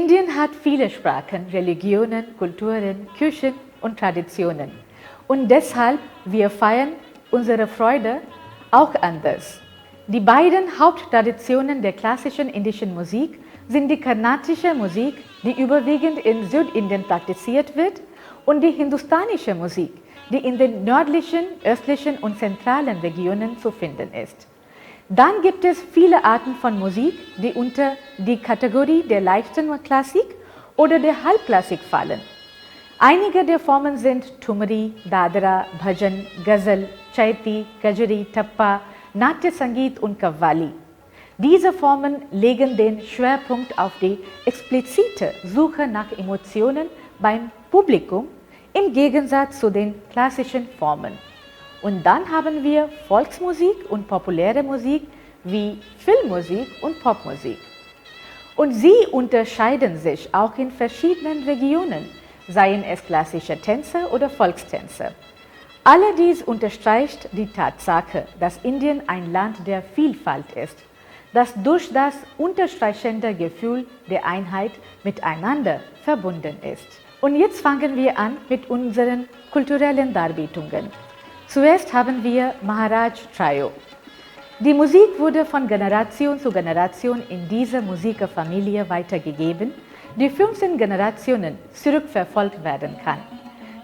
Indien hat viele Sprachen, Religionen, Kulturen, Küchen und Traditionen. Und deshalb, wir feiern unsere Freude auch anders. Die beiden Haupttraditionen der klassischen indischen Musik sind die karnatische Musik, die überwiegend in Südindien praktiziert wird, und die hindustanische Musik, die in den nördlichen, östlichen und zentralen Regionen zu finden ist. Dann gibt es viele Arten von Musik, die unter die Kategorie der leichten Klassik oder der Halbklassik fallen. Einige der Formen sind Thumri, Dadra, Bhajan, Ghazal, Chaiti, Kajari, Tappa, Natya Sangeet und Qawwali. Diese Formen legen den Schwerpunkt auf die explizite Suche nach Emotionen beim Publikum im Gegensatz zu den klassischen Formen. Und dann haben wir Volksmusik und populäre Musik wie Filmmusik und Popmusik. Und sie unterscheiden sich auch in verschiedenen Regionen, seien es klassische Tänze oder Volkstänze. All dies unterstreicht die Tatsache, dass Indien ein Land der Vielfalt ist, das durch das unterstreichende Gefühl der Einheit miteinander verbunden ist. Und jetzt fangen wir an mit unseren kulturellen Darbietungen. Zuerst haben wir Maharaj Trio. Die Musik wurde von Generation zu Generation in dieser Musikerfamilie weitergegeben, die 15 Generationen zurückverfolgt werden kann.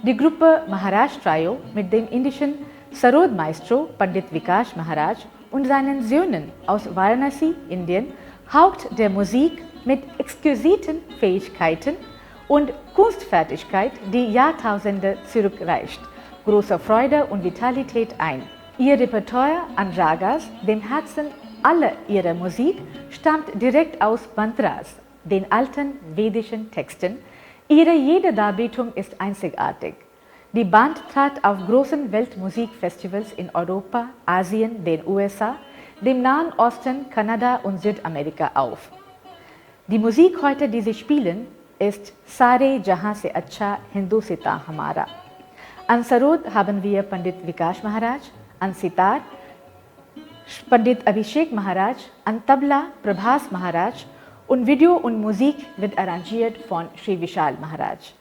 Die Gruppe Maharaj Trio mit dem indischen Sarod Maestro Pandit Vikash Maharaj und seinen Söhnen aus Varanasi, Indien, haucht der Musik mit exquisiten Fähigkeiten und Kunstfertigkeit, die Jahrtausende zurückreicht, große Freude und Vitalität ein. Ihr Repertoire an Ragas, dem Herzen aller ihrer Musik, stammt direkt aus Mantras, den alten vedischen Texten. Ihre jede Darbietung ist einzigartig. Die Band trat auf großen Weltmusikfestivals in Europa, Asien, den USA, dem Nahen Osten, Kanada und Südamerika auf. Die Musik heute, die sie spielen, ist Sare Jahan se Acha Hindustan Hamara. An Sarod haben wir Pandit Vikash Maharaj, an Sitar Pandit Abhishek Maharaj, an Tabla Prabhas Maharaj und Video und Musik wird arrangiert von Sri Vishal Maharaj.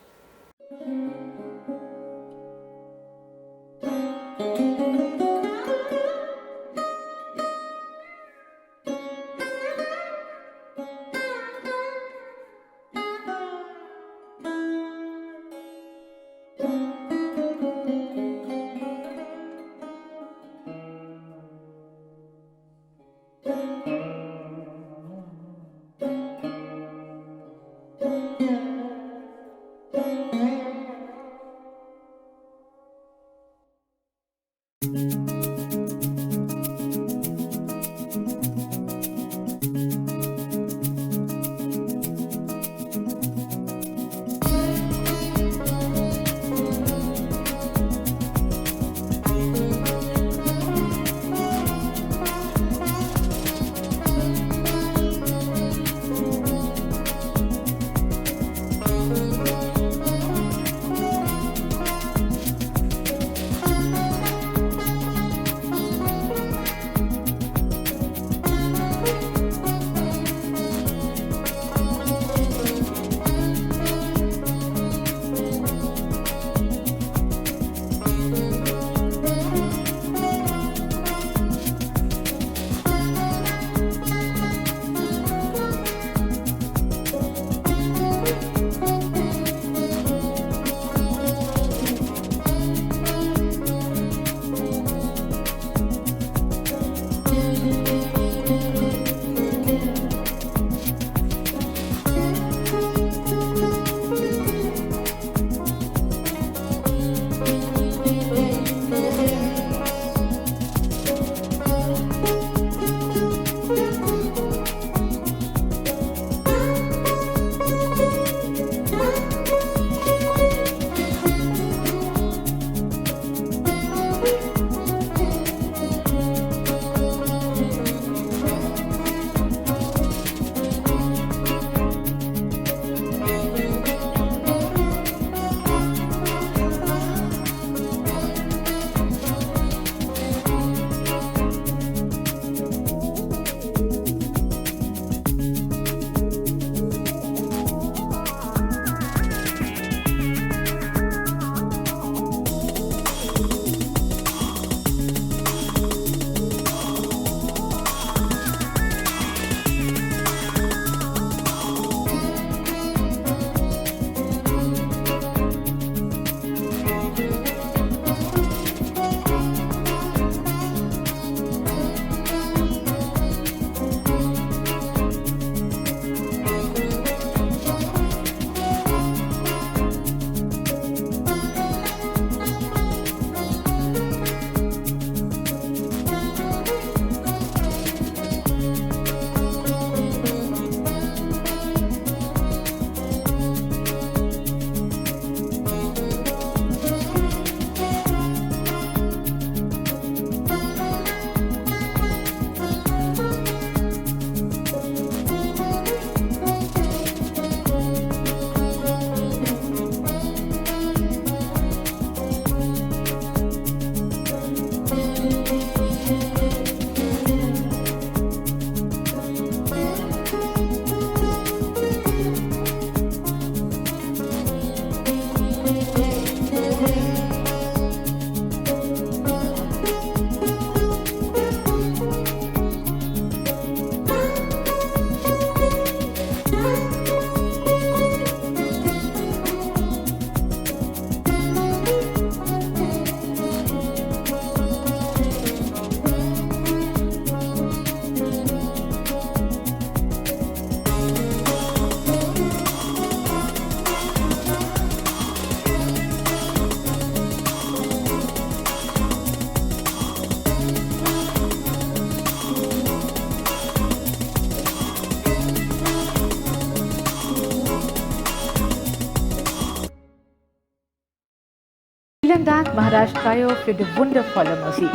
Vielen Dank, Maharaj Trio, für die wundervolle Musik.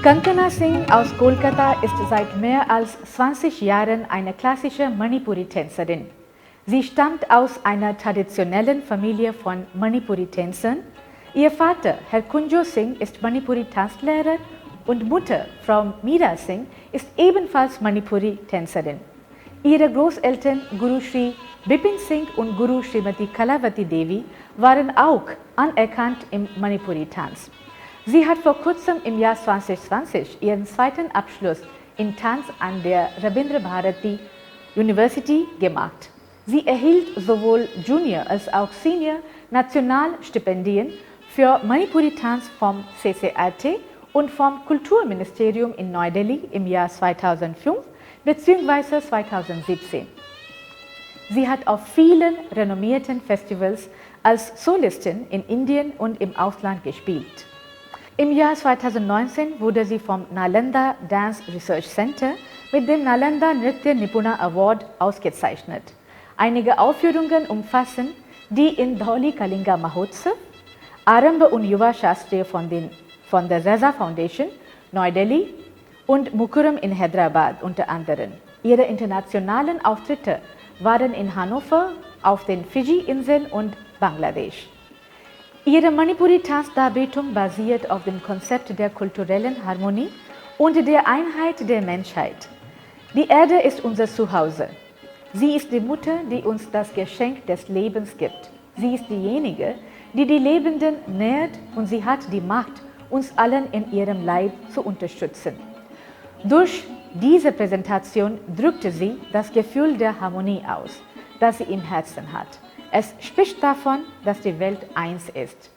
Kankana Singh aus Kolkata ist seit mehr als 20 Jahren eine klassische Manipuri-Tänzerin. Sie stammt aus einer traditionellen Familie von Manipuri-Tänzern. Ihr Vater, Herr Kunjo Singh, ist Manipuri-Tanzlehrer und Mutter, Frau Meera Singh, ist ebenfalls Manipuri-Tänzerin. Ihre Großeltern Guru Shri Bipin Singh und Guru Srimati Kalavati Devi waren auch anerkannt im Manipuri-Tanz. Sie hat vor kurzem im Jahr 2020 ihren zweiten Abschluss in Tanz an der Rabindra Bharati University gemacht. Sie erhielt sowohl Junior als auch Senior Nationalstipendien für Manipuri-Tanz vom CCRT und vom Kulturministerium in Neu-Delhi im Jahr 2005 bzw. 2017. Sie hat auf vielen renommierten Festivals als Solistin in Indien und im Ausland gespielt. Im Jahr 2019 wurde sie vom Nalanda Dance Research Center mit dem Nalanda Nritya Nipuna Award ausgezeichnet. Einige Aufführungen umfassen die in Dhauli Kalinga Mahotsav, Aramba und Yuva Shastriya von der Raza Foundation, Neu-Delhi und Mukurram in Hyderabad unter anderem. Ihre internationalen Auftritte waren in Hannover, auf den Fidschi-Inseln und Bangladesch. Ihre Manipuri-Tanzdarbietung basiert auf dem Konzept der kulturellen Harmonie und der Einheit der Menschheit. Die Erde ist unser Zuhause. Sie ist die Mutter, die uns das Geschenk des Lebens gibt. Sie ist diejenige, die die Lebenden nährt, und sie hat die Macht, uns allen in ihrem Leid zu unterstützen. Durch diese Präsentation drückte sie das Gefühl der Harmonie aus, das sie im Herzen hat. Es spricht davon, dass die Welt eins ist.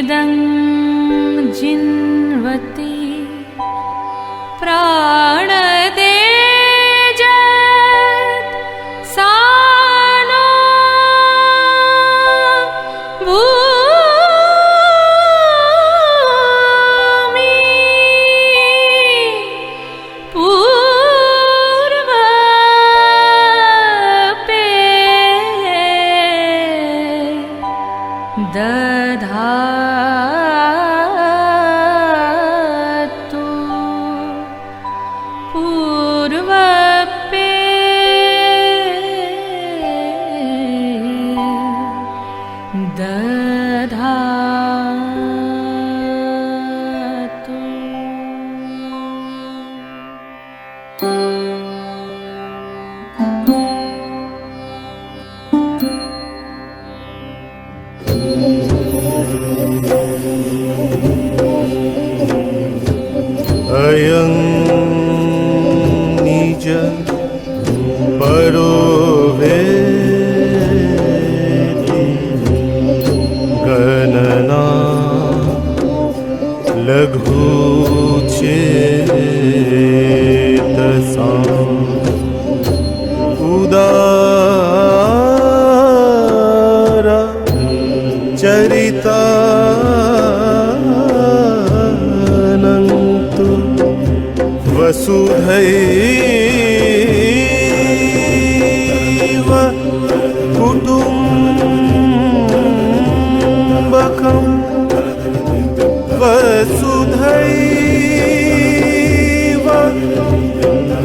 Yasamidam jinvati pranadejat sano bhumi purvape dadhatu purvape dadhatu. Ayang nija parovedi ganana laghu chetasam udara charita vasudhaiv kutumbakam vasudhaiv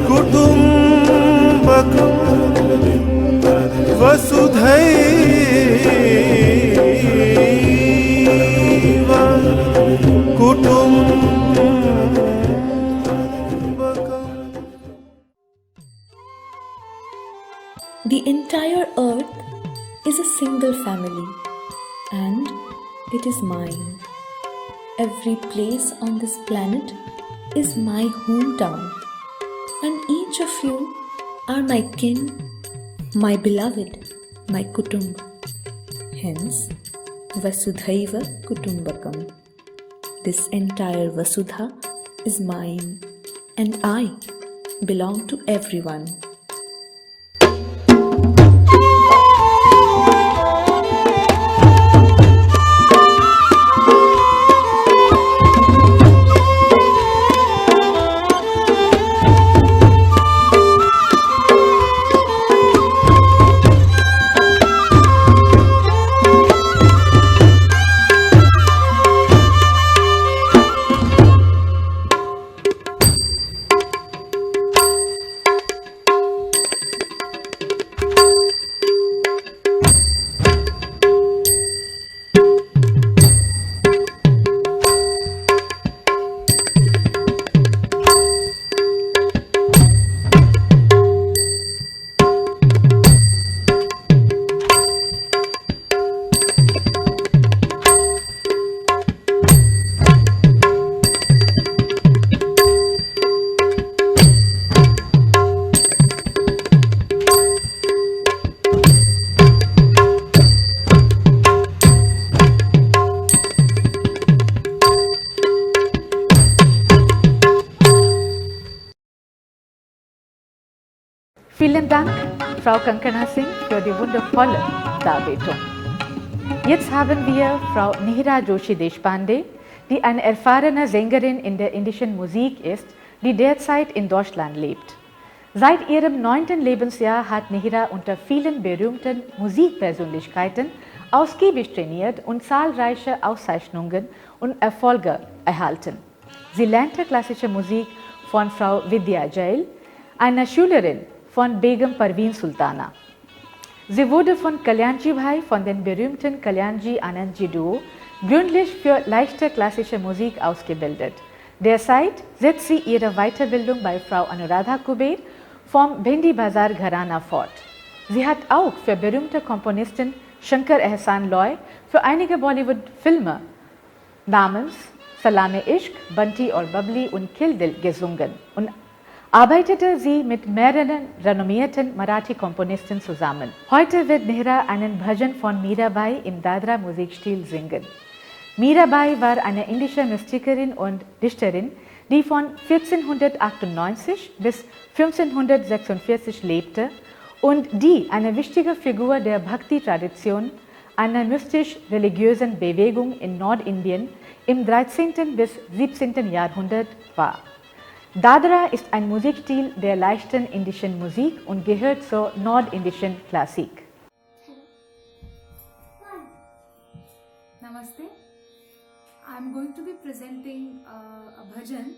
kutumbakam vasudhaiv kutumbakam. Earth is a single family, and it is mine. Every place on this planet is my hometown, and each of you are my kin, my beloved, my kutumb. Hence, Vasudhaiva Kutumbakam. This entire Vasudha is mine, and I belong to everyone. Vielen Dank, Frau Kankana Singh, für die wundervolle Darbietung. Jetzt haben wir Frau Nihira Joshi Deshpande, die eine erfahrene Sängerin in der indischen Musik ist, die derzeit in Deutschland lebt. Seit ihrem 9. Lebensjahr hat Nihira unter vielen berühmten Musikpersönlichkeiten ausgiebig trainiert und zahlreiche Auszeichnungen und Erfolge erhalten. Sie lernte klassische Musik von Frau Vidya Jail, einer Schülerin von Begum Parveen Sultana. Sie wurde von Kalyanji Bhai von den berühmten Kalyanji Anandji Duo gründlich für leichte klassische Musik ausgebildet. Derzeit setzt sie ihre Weiterbildung bei Frau Anuradha Kuber vom Bhendi Bazar Gharana fort. Sie hat auch für berühmte Komponisten Shankar Ehsan Loy für einige Bollywood-Filme namens Salame Ishq, Bunty aur Babli und Kill Dil gesungen und arbeitete sie mit mehreren renommierten Marathi-Komponisten zusammen. Heute wird Nihira einen Bhajan von Mirabai im Dadra-Musikstil singen. Mirabai war eine indische Mystikerin und Dichterin, die von 1498 bis 1546 lebte und die eine wichtige Figur der Bhakti-Tradition, einer mystisch-religiösen Bewegung in Nordindien im 13. bis 17. Jahrhundert war. Dadra ist ein Musikstil der leichten indischen Musik und gehört zur nordindischen Klassik. Namaste. I'm going to be presenting a bhajan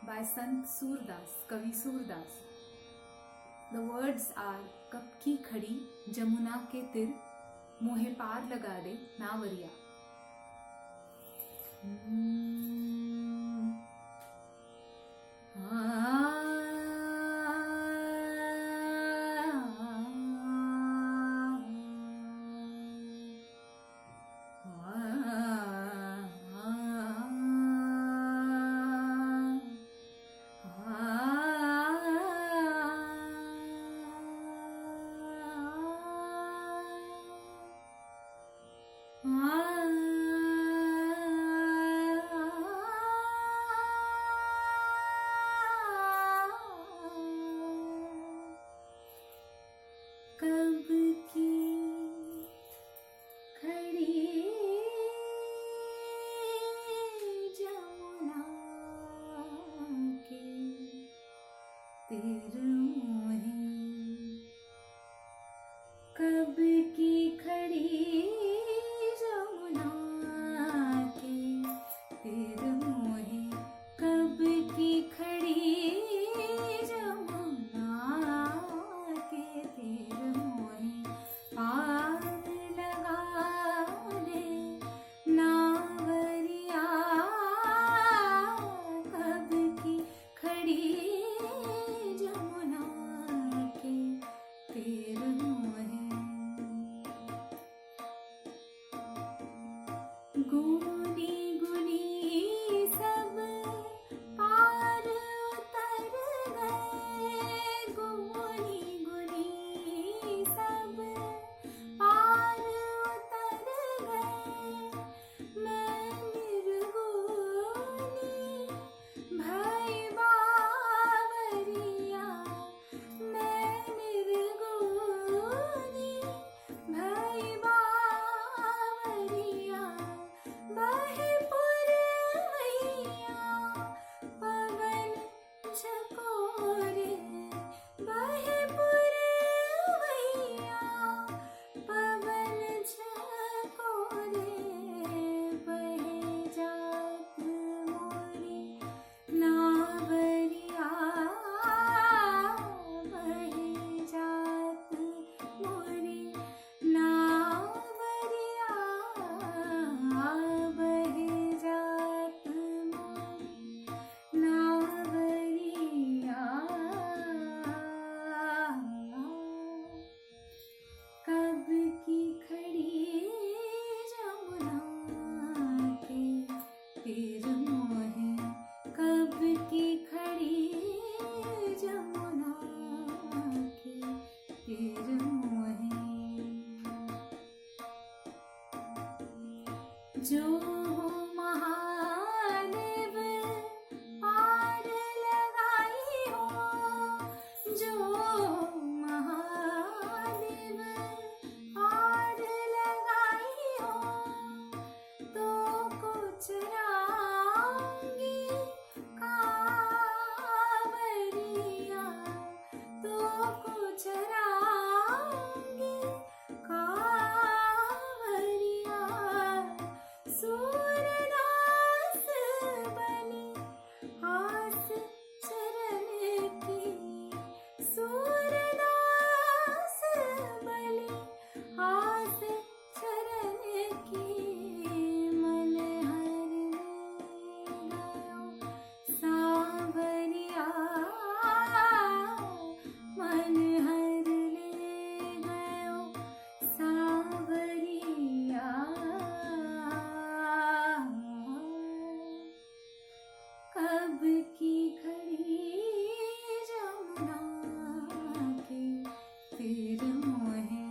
by Sant Surdas, Kavi Surdas. The words are Kab ki khadi Jamuna ke tir mohe paar laga de Nawariya. जो महादेव पार लगाई हो, जो महादेव पार लगाई हो, तो कुछ रांगी कांवरिया, तो कुछ रांगी कांवरिया, सूरदास बनी आस चरण की, सूरदास बनी आस चरण की, मन हर गयो सांवरिया, मन हर ले गयो सांवरिया। कब की खड़ी जमुना के तीर मोहे,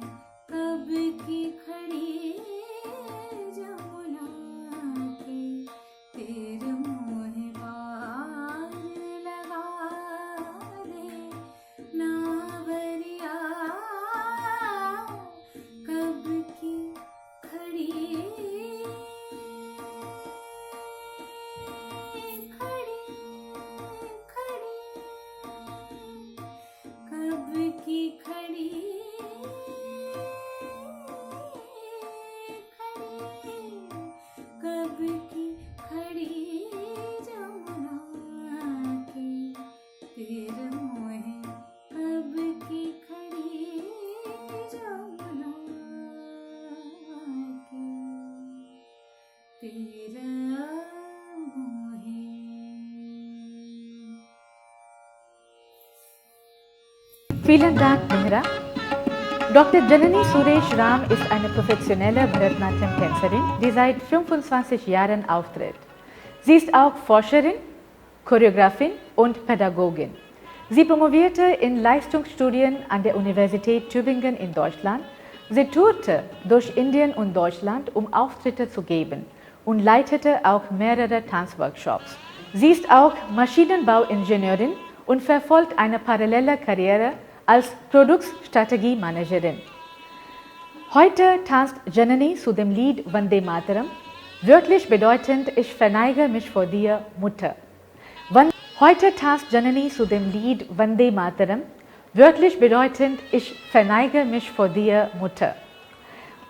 कब की खड़ी जमुना के तीर मोहे, पार लगा दे नावरिया। कब की खड़ी खड़ी खड़ी, कब की खड़ी खड़ी, कब की खड़ी जमुना के तीर मोहे, कब की खड़ी जमुना के तीर मोहे। Vielen Dank, Mihra. Dr. Janani Suresh Ram ist eine professionelle Bharatanatyam-Tänzerin, die seit 25 Jahren auftritt. Sie ist auch Forscherin, Choreografin und Pädagogin. Sie promovierte in Leistungsstudien an der Universität Tübingen in Deutschland. Sie tourte durch Indien und Deutschland, um Auftritte zu geben und leitete auch mehrere Tanzworkshops. Sie ist auch Maschinenbauingenieurin und verfolgt eine parallele Karriere als Produktstrategiemanagerin. Heute tanzt Janani zu dem Lied Vande Mataram, wörtlich bedeutend Ich verneige mich vor dir, Mutter. Heute tanzt Janani zu dem Lied Vande Mataram, wörtlich bedeutend Ich verneige mich vor dir, Mutter.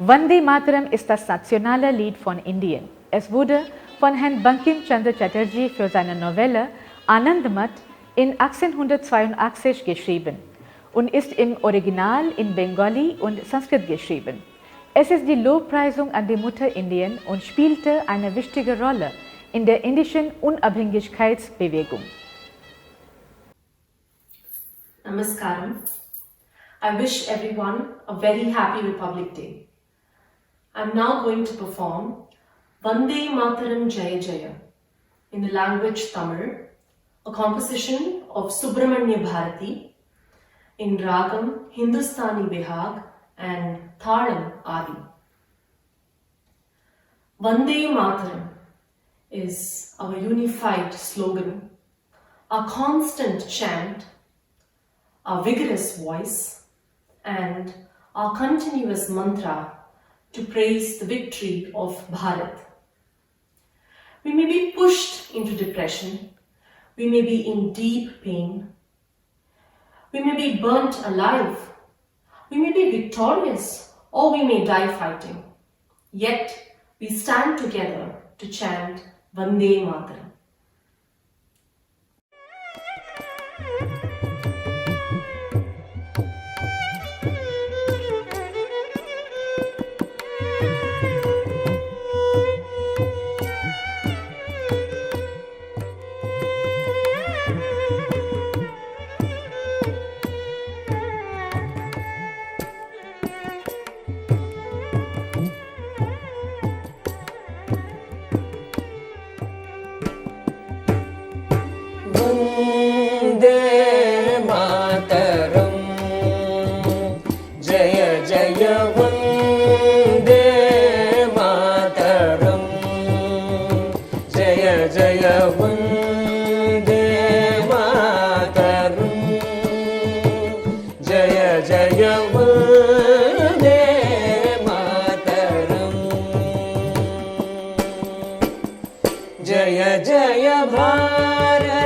Vande Mataram ist das nationale Lied von Indien. Es wurde von Herrn Bankim Chandra Chatterjee für seine Novelle Anand Mat in 1882 geschrieben und ist im Original in Bengali und Sanskrit geschrieben. Es ist die Lobpreisung an die Mutter Indien und spielte eine wichtige Rolle in der indischen Unabhängigkeitsbewegung. Namaskaram. I wish everyone a very happy Republic Day. I'm now going to perform Vande Mataram Jaya Jaya in the language Tamil, a composition of Subramanya Bharati in Ragam Hindustani Bihag and Thalam Adi. Vande Mataram is our unified slogan, our constant chant, our vigorous voice, and our continuous mantra to praise the victory of Bharat. We may be pushed into depression, we may be in deep pain, we may be burnt alive, we may be victorious, or we may die fighting. Yet we stand together to chant Vande Mataram. Bharat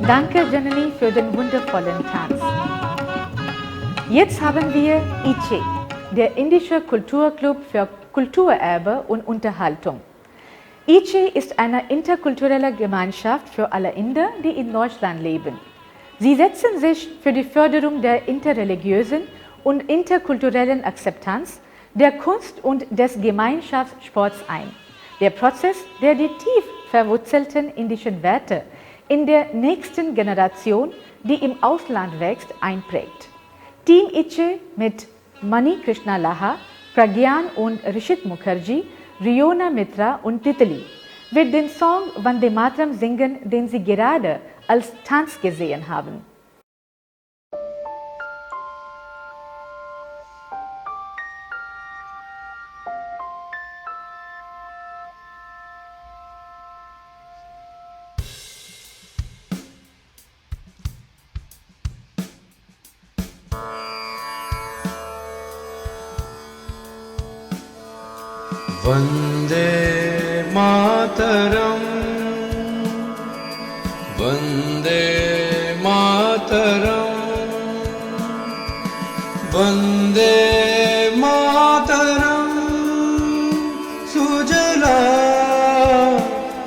Danke, Janani, für den wundervollen Tanz. Jetzt haben wir ICE, der indische Kulturclub für Kulturerbe und Unterhaltung. ICE ist eine interkulturelle Gemeinschaft für alle Inder, die in Deutschland leben. Sie setzen sich für die Förderung der interreligiösen und interkulturellen Akzeptanz, der Kunst und des Gemeinschaftssports ein. Der Prozess, der die tief verwurzelten indischen Werte in der nächsten Generation, die im Ausland wächst, einprägt. Team ICE mit Mani Krishna Laha, Pragyan und Rishit Mukherjee, Riona Mitra und Titli wird den Song Vande Mataram singen, den Sie gerade als Tanz gesehen haben. Vande Mataram, Vande Mataram, Vande Mataram, Sujala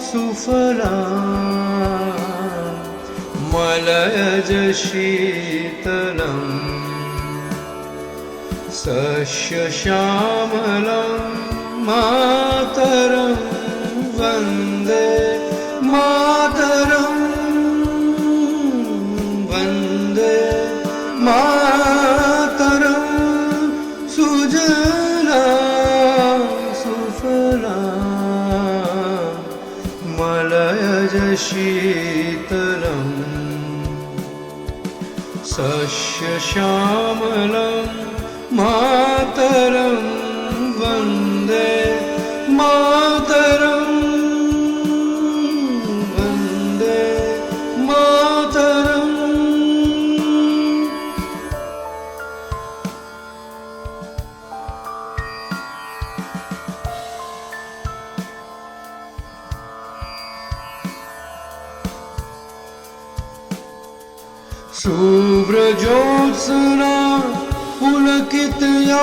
Sufala Malayaj Shitalam Sasya Shamalam Mataram, Vande Mataram, Vande Mataram, Sujala Sufala शीतलम् सस्यश्यामलं मातरं वन्दे मातरं वन्दे मातरम् शुभ्रज्योत्स्ना पुलकितयामिनी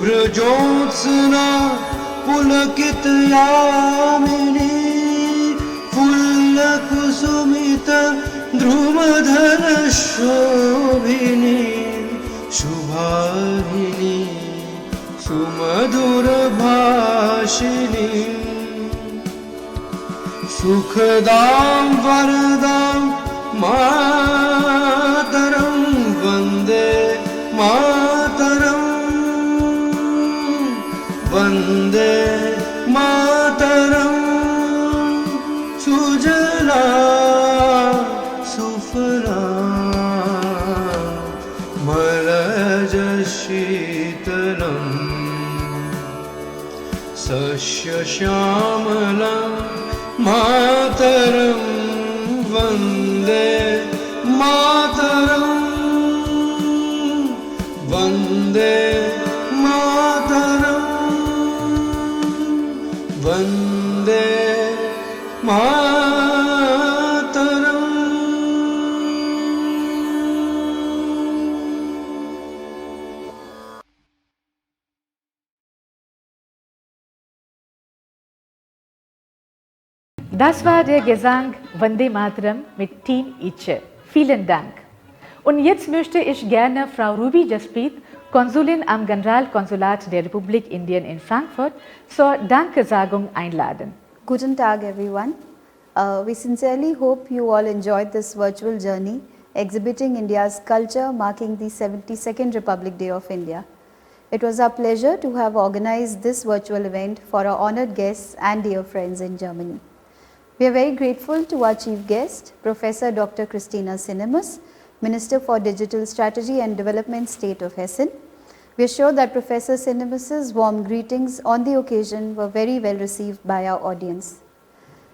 शुभ्रज्योत्स्ना पुलकितयामिनी फुल्लकुसुमित ध्रुमधर शोभिनी शुभाहिनी सुमधुरभाषिणी सुखदां वरदां मातरं वन्दे मातरं वन्दे मातरं सुजला सुफला मलयज शीतलम् सस्यश्यामलं मातरं वन्दे मातरं वन्दे मातरं Vande Mataram Das war der Gesang Vande Mataram mit Team Iche. Vielen Dank. Und jetzt möchte ich gerne Frau Ruby Jasprit, Konsulin am Generalkonsulat der Republik Indien in Frankfurt, zur Dankesagung einladen. Guten Tag, everyone. We sincerely hope you all enjoyed this virtual journey exhibiting India's culture marking the 72nd Republic Day of India. It was our pleasure to have organized this virtual event for our honored guests and dear friends in Germany. We are very grateful to our chief guest, Professor Dr. Christina Cinemus, Minister for Digital Strategy and Development, State of Hessen. We are sure that Professor Cinemus's warm greetings on the occasion were very well received by our audience.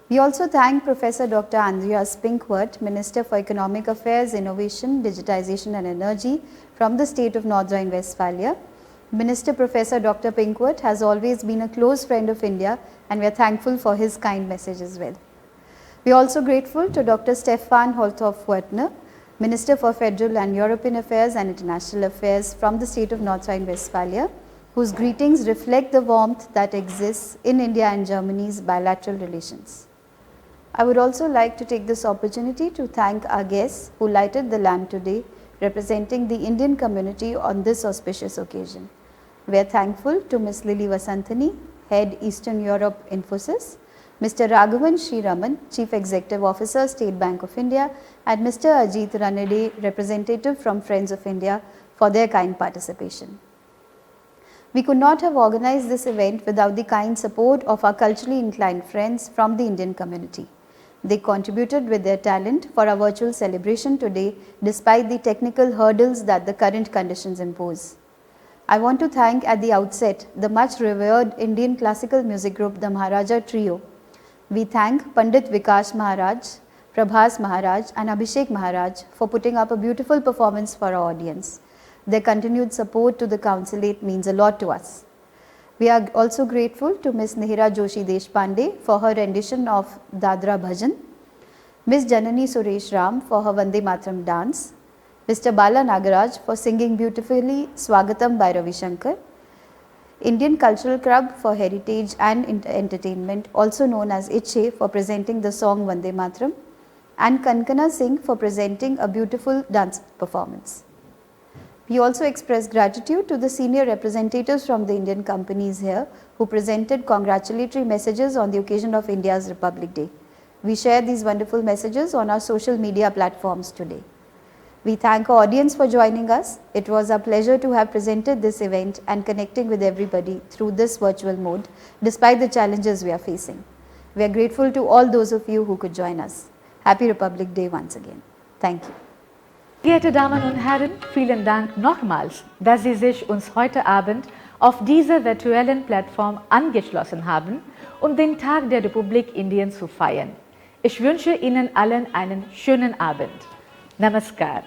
We also thank Professor Dr. Andreas Pinkwart, Minister for Economic Affairs, Innovation, Digitization and Energy from the state of North Rhine-Westphalia. Minister Professor Dr. Pinkwart has always been a close friend of India, and we are thankful for his kind message as well. We are also grateful to Dr. Stefan Holthoff-Wertner, Minister for Federal and European Affairs and International Affairs from the state of North Rhine-Westphalia, whose greetings reflect the warmth that exists in India and Germany's bilateral relations. I would also like to take this opportunity to thank our guests who lighted the lamp today, representing the Indian community on this auspicious occasion. We are thankful to Ms. Lily Vasanthani, Head Eastern Europe Infosys, Mr. Raghavan Sriraman, Chief Executive Officer, State Bank of India, and Mr. Ajit Ranade, representative from Friends of India, for their kind participation. We could not have organized this event without the kind support of our culturally inclined friends from the Indian community. They contributed with their talent for our virtual celebration today, despite the technical hurdles that the current conditions impose. I want to thank at the outset the much revered Indian classical music group, the Maharaja Trio. We thank Pandit Vikash Maharaj, Prabhas Maharaj and Abhishek Maharaj for putting up a beautiful performance for our audience. Their continued support to the Councilate means a lot to us. We are also grateful to Ms. Nihira Joshi Deshpande for her rendition of Dadra Bhajan, Ms. Janani Suresh Ram for her Vande Mataram dance, Mr. Bala Nagaraj for singing beautifully Swagatam by Ravi Shankar, Indian Cultural Club for Heritage and Entertainment, also known as ICHE, for presenting the song Vande Mataram, and Kankana Singh for presenting a beautiful dance performance. We also express gratitude to the senior representatives from the Indian companies here who presented congratulatory messages on the occasion of India's Republic Day. We share these wonderful messages on our social media platforms today. We thank our audience for joining us. It was a pleasure to have presented this event and connecting with everybody through this virtual mode, despite the challenges we are facing. We are grateful to all those of you who could join us. Happy Republic Day once again. Thank you. Geehrte Damen und Herren, vielen Dank nochmals, dass Sie sich uns heute Abend auf dieser virtuellen Plattform angeschlossen haben, um den Tag der Republik Indien zu feiern. Ich wünsche Ihnen allen einen schönen Abend. Namaskar.